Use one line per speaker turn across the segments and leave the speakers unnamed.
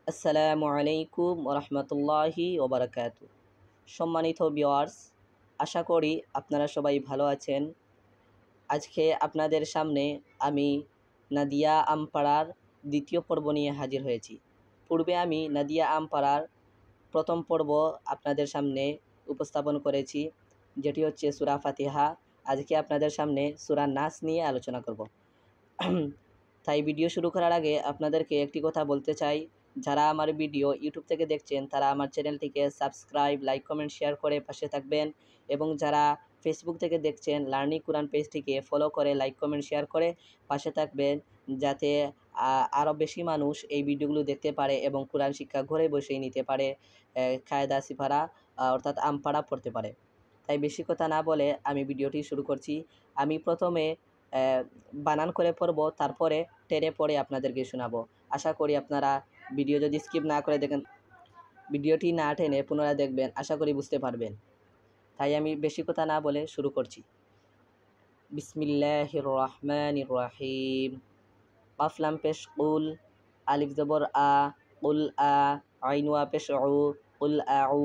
আসসালামু আলাইকুম ওরহমতুল্লাহি ওবরাকাতু। সম্মানিত ভিউয়ার্স, আশা করি আপনারা সবাই ভালো আছেন। আজকে আপনাদের সামনে আমি নাদিয়া আমপাড়ার দ্বিতীয় পর্ব নিয়ে হাজির হয়েছি। পূর্বে আমি নাদিয়া আমপাড়ার প্রথম পর্ব আপনাদের সামনে উপস্থাপন করেছি, যেটি হচ্ছে সূরা ফাতিহা। আজকে আপনাদের সামনে সূরা নাস নিয়ে আলোচনা করব। তাই ভিডিও শুরু করার আগে আপনাদেরকে একটি কথা বলতে চাই, যারা আমার ভিডিও ইউটিউব থেকে দেখছেন তারা আমার চ্যানেলটিকে সাবস্ক্রাইব, লাইক, কমেন্ট, শেয়ার করে পাশে থাকবেন, এবং যারা ফেসবুক থেকে দেখছেন লার্নিং কোরআন পেজটিকে ফলো করে লাইক, কমেন্ট, শেয়ার করে পাশে থাকবেন, যাতে আরও বেশি মানুষ এই ভিডিওগুলো দেখতে পারে এবং কোরআন শিক্ষা ঘরে বসেই নিতে পারে, কায়দা সিফারা অর্থাৎ আমপাড়া পড়তে পারে। তাই বেশি কথা না বলে আমি ভিডিওটি শুরু করছি। আমি প্রথমে বানান করে পড়ব, তারপরে টেনে পড়ে আপনাদেরকে শোনাবো। আশা করি আপনারা ভিডিও যদি স্কিপ না করে দেখেন, ভিডিওটি না টেনে পুনরায় দেখবেন, আশা করি বুঝতে পারবেন। তাই আমি বেশি কথা না বলে শুরু করছি। বিসমিল্লাহির রহমানির রহিম। কাফ লাম পেশ কুল, আলিফ জবর আ, কুল আ, আইন ওয়া পেশ উ, কুল আউ,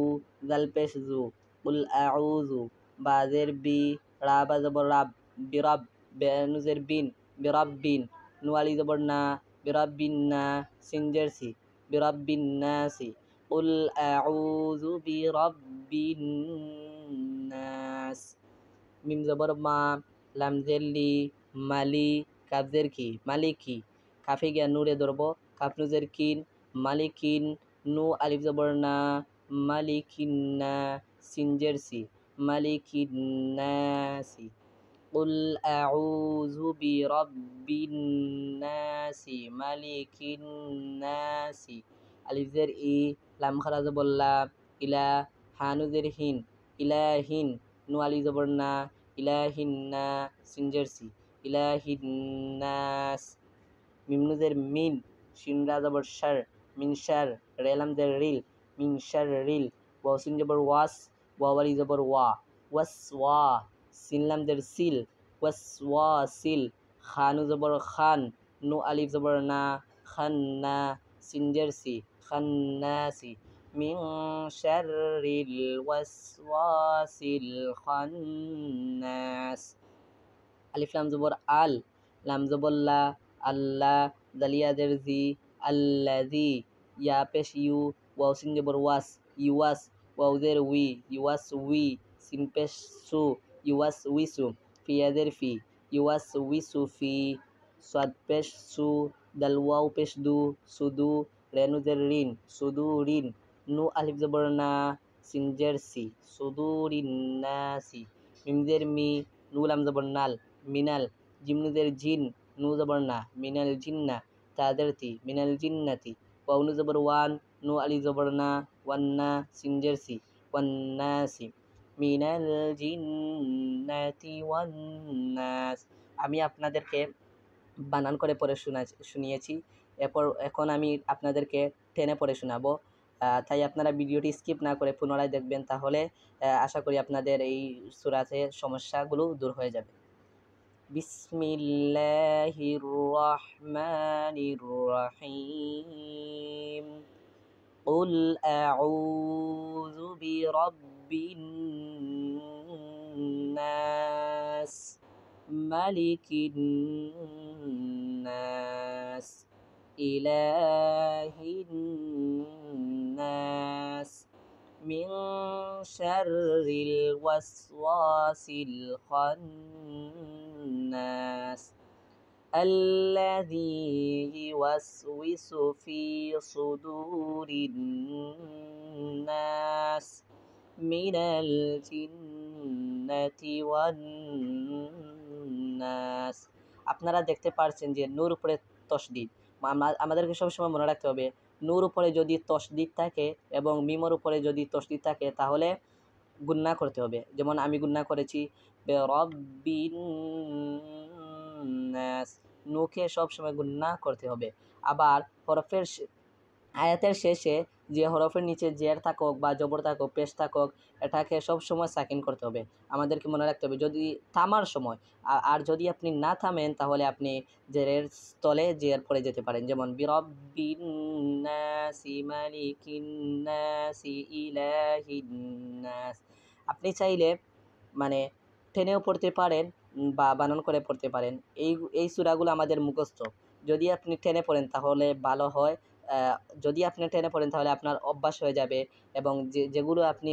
জাল পেশ জু, কুল আউযু, বা জের বি, রা বা জবর রাব, বিরাব, বেনুজের বিন, বিরাব্বিন, নুয়ালি জবর না, বিরাব্বিন না, সিনজের সি, বিরাব্বিন নাসি, কুল আউযু বিরাব্বিন নাস। মিম জবর মা, লাম জের লি, মালি, কাফ জের কি, মালিকি, কাফে গিয়া নূরে ধরবো, কাফ নুজের কিন, মালিকিন, নু আলিফ জবর না, মালিকিন্না, সিনজের সি, মালিকিন্নাসি, কুল আউযু বিরাব্বিন্নাসি, মালিকিন্নাসি, আলিফ জের ই, লাম খারা জবর লা, ইলা, হানুজের হিন, ইলাহিন, নু আলিফ জবর না, ইলাহিন্না, সিনজের সি, ইলাহিন্নাস, মিমনুজের মিন, শিনরা জবর শার, মিন শার, রেলাম দের রিল, মিন শার রিল, ওয়াও সিন জবর ওয়াস, ওয়াওয়ালি জবর ওয়া, ওয়াস ওয়া, সিনলাম দের সিল, ওয়াস ওয়া সিল, খানু জবর খান, নু আলিফ জবর না, খান্না, সিনজের সি, খান্নাসি, মিন শাররিল ওয়াসওয়াসিল খান্নাস। আলিফ লাম জবর আল, লাম জবর লা, আল্লাহ, জালিয়াদের জি, আল্লাযী, ইয়া পেশ ইউ, ওয়াও সিন জবর ওয়াস, ইউয়াস, ওয়াউজের উই, ইউয়াস উই, সিন পেশ সু, ইউয়াস উইসু, ফিয়াদের ফি, ইউয়াস উইসু ফি, সাদ পেশ সু, দাল ওয়াও পেশ দু, সুদু, রেনুজের রিন, সুদু রিন, নু আলিফ জবর না, সিনজের সি, সুদুরিন নাসি, মিমজের মি, নু লাম জবর নাল, মিনাল, জিমনুজের জিন, নু জবর না, মিনাল জিন্না, তাদের তি, মিনাল জিন্নাতি, ওয়াউনু জবর ওয়ান, নু আলি জবর না, ওয়ান্না, সিনজের সি, ওয়ান্নাসি, মিনাল জিন্নাতি ওয়ান্নাস। আমি আপনাদেরকে বানান করে পড়ে শুনিয়েছি। এখন আমি আপনাদেরকে টেনে পড়ে শোনাবো। তাই আপনারা ভিডিওটি স্কিপ না করে পুনরায় দেখবেন, তাহলে আশা করি আপনাদের এই সূরাতে সমস্যাগুলো দূর হয়ে যাবে। বিসমিল্লাহির রহমানির রহিম। কুল আউযু বিরাব্বিন নাস, মালিকিন নাস, ইলাহিন নাস, মিন শাররিল ওয়াসওয়াসিল খান্নাস, الذي يوسوس في صدور الناس من الجنة والناس। আপনারা দেখতে পারছেন যে নূর উপরে তশদিদ। আমাদেরকে সবসময় মনে রাখতে হবে, নূর উপরে যদি তশদিদ থাকে এবং মিমর উপরে যদি তশদিদ থাকে তাহলে গুন্না করতে হবে। যেমন আমি গুন্না করেছি রব্বিন নাস, নুকে সবসময় গুন্না করতে হবে। আবার আয়াতের শেষে যে হরফের নিচে জের থাকুক বা জবর থাকুক পেশ থাকুক এটাকে সবসময় সাকিন করতে হবে, আমাদেরকে মনে রাখতে হবে যদি থামার সময়। আর যদি আপনি না থামেন তাহলে আপনি জেরের স্থলে জের পড়ে যেতে পারেন, যেমন বিরব্বিন নাসি মালিকিন নাসি ইলাহিন নাস। আপনি চাইলে মানে টেনেও পড়তে পারেন বা বানান করে পড়তে পারেন। এই সূরাগুলো আমাদের মুখস্থ, যদি আপনি টেনে পড়েন তাহলে ভালো হয়। যদি আপনি টেনে পড়েন তাহলে আপনার অভ্যাস হয়ে যাবে, এবং যেগুলো আপনি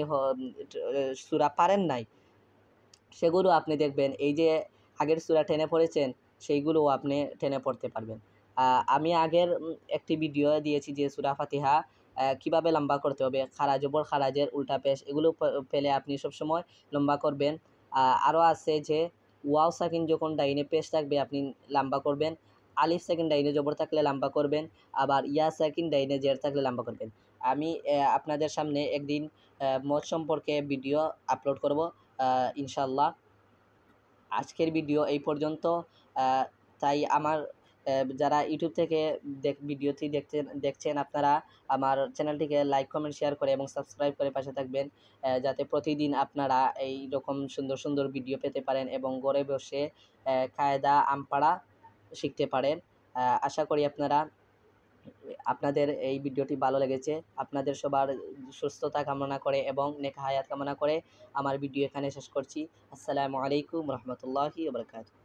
সূরা পারেন নাই সেগুলো আপনি দেখবেন এই যে আগের সূরা টেনে পড়েছেন সেইগুলোও আপনি টেনে পড়তে পারবেন। আমি আগের একটি ভিডিও দিয়েছি যে সূরা ফাতিহা কীভাবে লম্বা করতে হবে, খারা জবর খারাজের উল্টা পেশ এগুলো পেলে আপনি সবসময় লম্বা করবেন। আরও আছে যে ওয়াও সাকিন যখন ডাইনে পেশ থাকবে আপনি লম্বা করবেন, আলিফ সাকিন ডাইনে জবর থাকলে লম্বা করবেন, আবার ইয়া সাকিন ডাইনে জের থাকলে লম্বা করবেন। আমি আপনাদের সামনে একদিন মদ সম্পর্কে ভিডিও আপলোড করব ইনশাল্লাহ। আজকের ভিডিও এই পর্যন্ত। তাই আমার যারা ইউটিউব থেকে ভিডিওটি দেখছেন আপনারা আমার চ্যানেলটিকে লাইক কমেন্ট শেয়ার করে এবং সাবস্ক্রাইব করে পাশে থাকবেন, যাতে প্রতিদিন আপনারা এই রকম সুন্দর সুন্দর ভিডিও পেতে পারেন এবং ঘরে বসে কায়দা আমপাড়া শিখতে পারেন। আশা করি আপনাদের এই ভিডিওটি ভালো লেগেছে। আপনাদের সবার সুস্থতা কামনা করে এবং নেক হায়াত কামনা করে আমার ভিডিও এখানে শেষ করছি। আসসালামু আলাইকুম রহমতুল্লাহি ওয়া বারাকাতুহু।